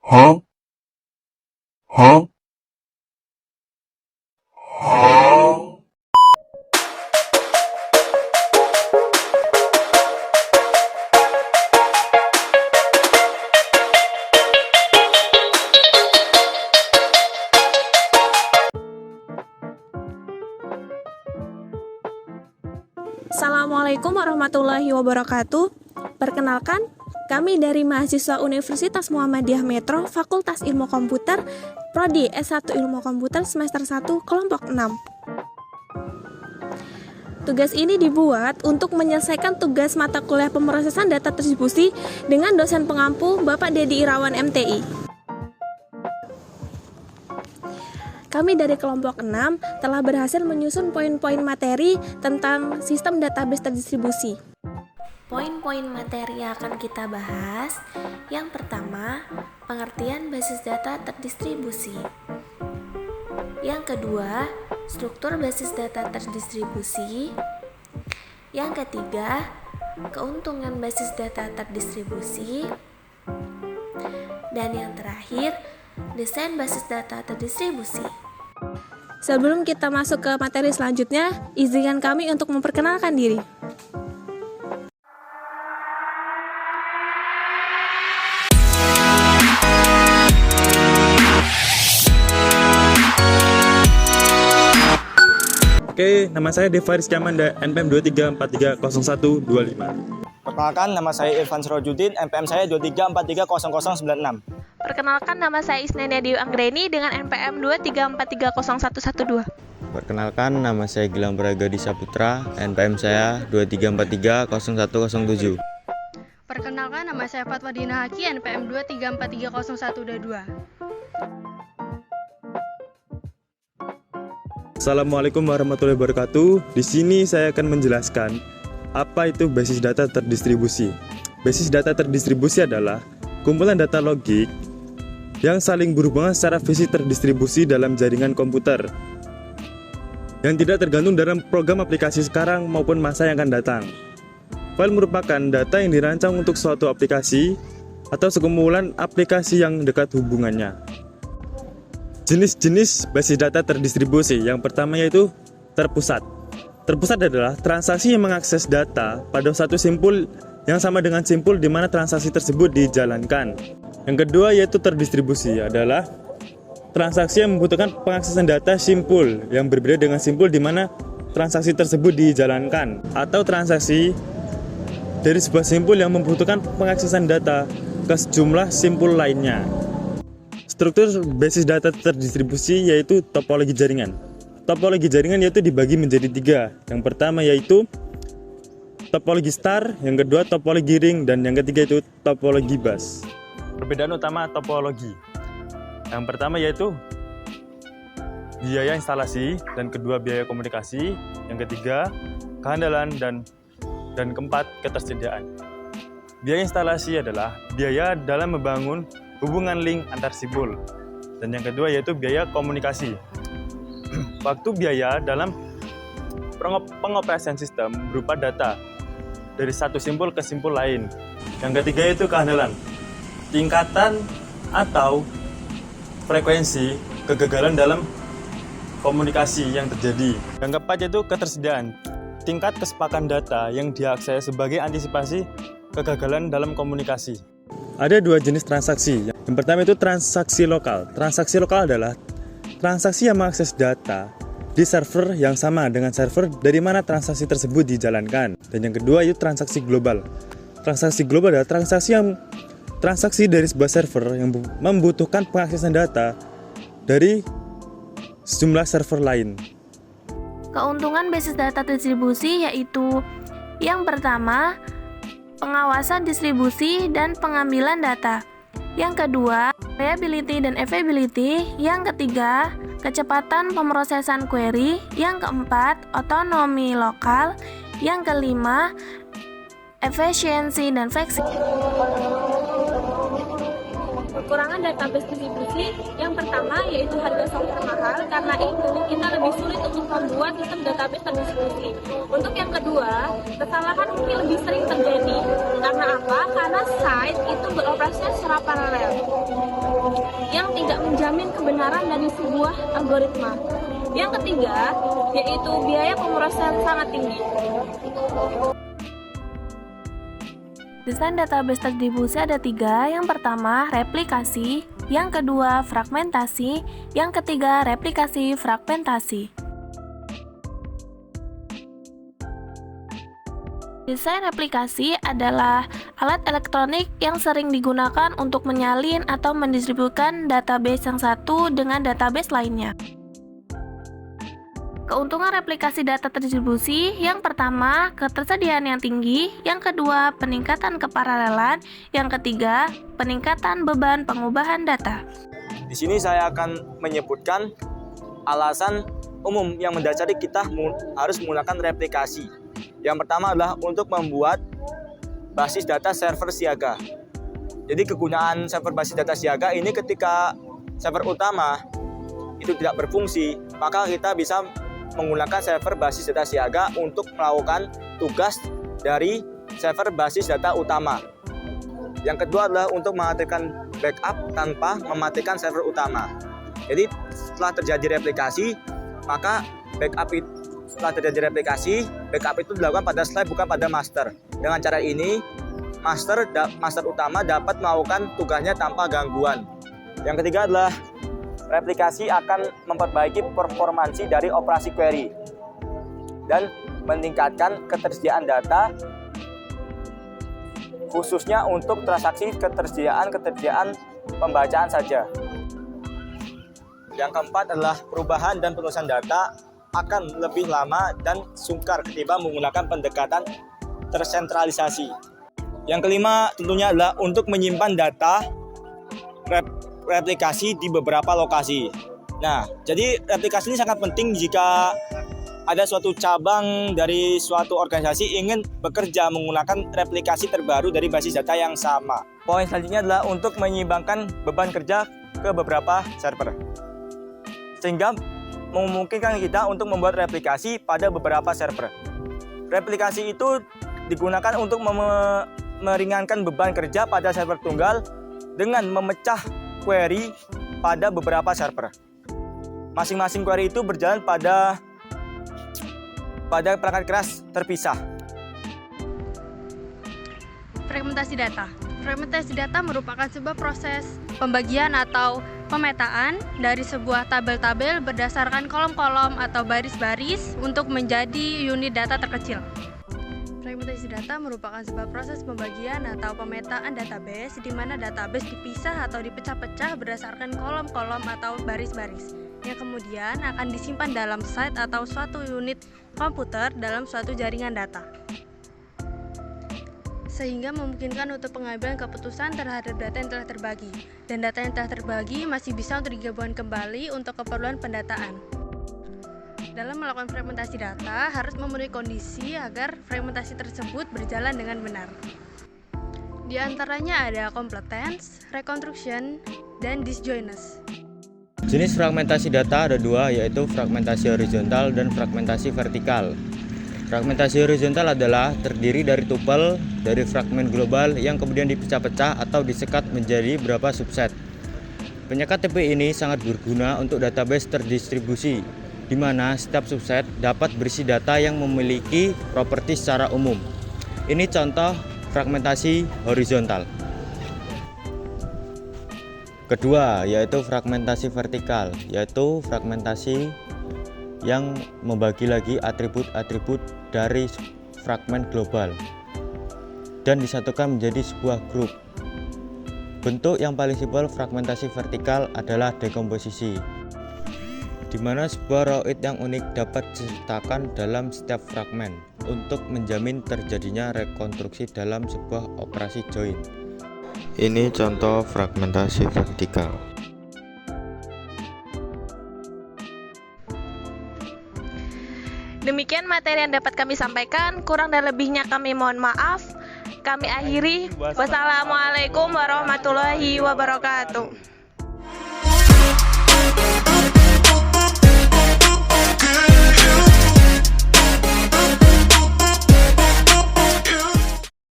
Huh? Huh? Huh? Assalamualaikum warahmatullahi wabarakatuh. Perkenalkan, kami dari mahasiswa Universitas Muhammadiyah Metro, Fakultas Ilmu Komputer, Prodi S1 Ilmu Komputer semester 1, kelompok 6. Tugas ini dibuat untuk menyelesaikan tugas mata kuliah pemrosesan data distribusi dengan dosen pengampu Bapak Dedi Irawan MTI. Kami dari kelompok 6 telah berhasil menyusun poin-poin materi tentang sistem database terdistribusi. Poin-poin materi yang akan kita bahas, yang pertama, pengertian basis data terdistribusi. Yang kedua, struktur basis data terdistribusi. Yang ketiga, keuntungan basis data terdistribusi. Dan yang terakhir, desain basis data terdistribusi. Sebelum kita masuk ke materi selanjutnya, izinkan kami untuk memperkenalkan diri. Oke, nama saya Deva Rizky Amanda, NPM 23430125. Perkenalkan, nama saya Irfan Sirojudin, NPM saya 23430096. Perkenalkan, nama saya Isnenia Dewi Anggreni dengan NPM 23430112. Perkenalkan, nama saya Gilang Bragadi Saputra, NPM saya 23430107. Perkenalkan, nama saya Fatwa Dina Haki, NPM 23430122. Assalamualaikum warahmatullahi wabarakatuh. Di sini saya akan menjelaskan apa itu basis data terdistribusi. Basis data terdistribusi adalah kumpulan data logik yang saling berhubungan secara fisik terdistribusi dalam jaringan komputer yang tidak tergantung dalam program aplikasi sekarang maupun masa yang akan datang. File merupakan data yang dirancang untuk suatu aplikasi atau sekumpulan aplikasi yang dekat hubungannya. Jenis-jenis basis data terdistribusi. Yang pertama yaitu terpusat. Terpusat adalah transaksi yang mengakses data pada satu simpul yang sama dengan simpul di mana transaksi tersebut dijalankan. Yang kedua yaitu terdistribusi, adalah transaksi yang membutuhkan pengaksesan data simpul yang berbeda dengan simpul di mana transaksi tersebut dijalankan, atau transaksi dari sebuah simpul yang membutuhkan pengaksesan data ke sejumlah simpul lainnya. Struktur basis data terdistribusi yaitu topologi jaringan. Topologi jaringan yaitu dibagi menjadi 3. Yang pertama yaitu topologi star, yang kedua topologi ring, dan yang ketiga itu topologi bus. Perbedaan utama topologi. Yang pertama yaitu biaya instalasi, dan kedua biaya komunikasi, yang ketiga kehandalan, dan keempat ketersediaan. Biaya instalasi adalah biaya dalam membangun hubungan link antar simpul, dan yang kedua yaitu biaya komunikasi. Waktu biaya dalam pengoperasian sistem berupa data dari satu simpul ke simpul lain. Yang ketiga yaitu kehandalan, tingkatan atau frekuensi kegagalan dalam komunikasi yang terjadi. Yang keempat yaitu ketersediaan, tingkat kesepakan data yang diakses sebagai antisipasi kegagalan dalam komunikasi. Ada dua jenis transaksi. Yang pertama itu transaksi lokal. Transaksi lokal adalah transaksi yang mengakses data di server yang sama dengan server dari mana transaksi tersebut dijalankan. Dan yang kedua itu transaksi global. Transaksi global adalah transaksi dari sebuah server yang membutuhkan pengaksesan data dari sejumlah server lain. Keuntungan basis data distribusi yaitu yang pertama, pengawasan distribusi dan pengambilan data. Yang kedua, reliability dan availability. Yang ketiga, kecepatan pemrosesan query. Yang keempat, otonomi lokal. Yang kelima, efisiensi dan fleksibilitas. Kekurangan database distribusi yang pertama yaitu harga software mahal. Karena itu kita lebih sulit untuk membuat sistem database terdistribusi. Untuk yang kedua, kesalahan mungkin lebih sering terjadi. Karena apa? Karena site itu beroperasi secara paralel yang tidak menjamin kebenaran dari sebuah algoritma. Yang ketiga, yaitu biaya pemrosesan sangat tinggi. Desain database terdistribusi ada 3. Yang pertama, replikasi. Yang kedua, fragmentasi. Yang ketiga, replikasi fragmentasi. Desain replikasi adalah alat elektronik yang sering digunakan untuk menyalin atau mendistribusikan database yang satu dengan database lainnya. Keuntungan replikasi data terdistribusi, yang pertama, ketersediaan yang tinggi, yang kedua, peningkatan keparalelan, yang ketiga, peningkatan beban pengubahan data. Di sini saya akan menyebutkan alasan umum yang mendasari kita harus menggunakan replikasi. Yang pertama adalah untuk membuat basis data server siaga. Jadi kegunaan server basis data siaga ini ketika server utama itu tidak berfungsi, maka kita bisa menggunakan server basis data siaga untuk melakukan tugas dari server basis data utama. Yang kedua adalah untuk mematikan backup tanpa mematikan server utama. Jadi setelah terjadi replikasi, maka backup itu dilakukan pada slave bukan pada master. Dengan cara ini, master utama dapat melakukan tugasnya tanpa gangguan. Yang ketiga adalah replikasi akan memperbaiki performansi dari operasi query dan meningkatkan ketersediaan data, khususnya untuk transaksi ketersediaan pembacaan saja. Yang keempat adalah perubahan dan penulisan data akan lebih lama dan sungkar ketimbang menggunakan pendekatan tersentralisasi. Yang kelima tentunya adalah untuk menyimpan data replikasi di beberapa lokasi. Nah, jadi replikasi ini sangat penting jika ada suatu cabang dari suatu organisasi ingin bekerja menggunakan replikasi terbaru dari basis data yang sama. Poin selanjutnya adalah untuk menyeimbangkan beban kerja ke beberapa server, sehingga memungkinkan kita untuk membuat replikasi pada beberapa server. Replikasi itu digunakan untuk meringankan beban kerja pada server tunggal dengan memecah query pada beberapa server. Masing-masing query itu berjalan pada perangkat keras terpisah. Fragmentasi data. Fragmentasi data merupakan sebuah proses pembagian atau pemetaan dari sebuah tabel-tabel berdasarkan kolom-kolom atau baris-baris untuk menjadi unit data terkecil. Fragmentasi data merupakan sebuah proses pembagian atau pemetaan database di mana database dipisah atau dipecah-pecah berdasarkan kolom-kolom atau baris-baris yang kemudian akan disimpan dalam site atau suatu unit komputer dalam suatu jaringan data, sehingga memungkinkan untuk pengambilan keputusan terhadap data yang telah terbagi, dan data yang telah terbagi masih bisa untuk digabungkan kembali untuk keperluan pendataan. Dalam melakukan fragmentasi data harus memenuhi kondisi agar fragmentasi tersebut berjalan dengan benar. Di antaranya ada completeness, reconstruction, dan disjointness. Jenis fragmentasi data ada 2, yaitu fragmentasi horizontal dan fragmentasi vertikal. Fragmentasi horizontal adalah terdiri dari tupel dari fragmen global yang kemudian dipecah-pecah atau disekat menjadi beberapa subset. Penyekat tipe ini sangat berguna untuk database terdistribusi, di mana setiap subset dapat berisi data yang memiliki properti secara umum. Ini contoh fragmentasi horizontal. Kedua, yaitu fragmentasi vertikal, yaitu fragmentasi yang membagi lagi atribut-atribut dari fragmen global dan disatukan menjadi sebuah grup. Bentuk yang paling simpel fragmentasi vertikal adalah dekomposisi, di mana sebuah ROID yang unik dapat disertakan dalam setiap fragmen untuk menjamin terjadinya rekonstruksi dalam sebuah operasi join. Ini contoh fragmentasi vertikal. Demikian materi yang dapat kami sampaikan, kurang dan lebihnya kami mohon maaf. kami akhiri. Wassalamualaikum warahmatullahi wabarakatuh.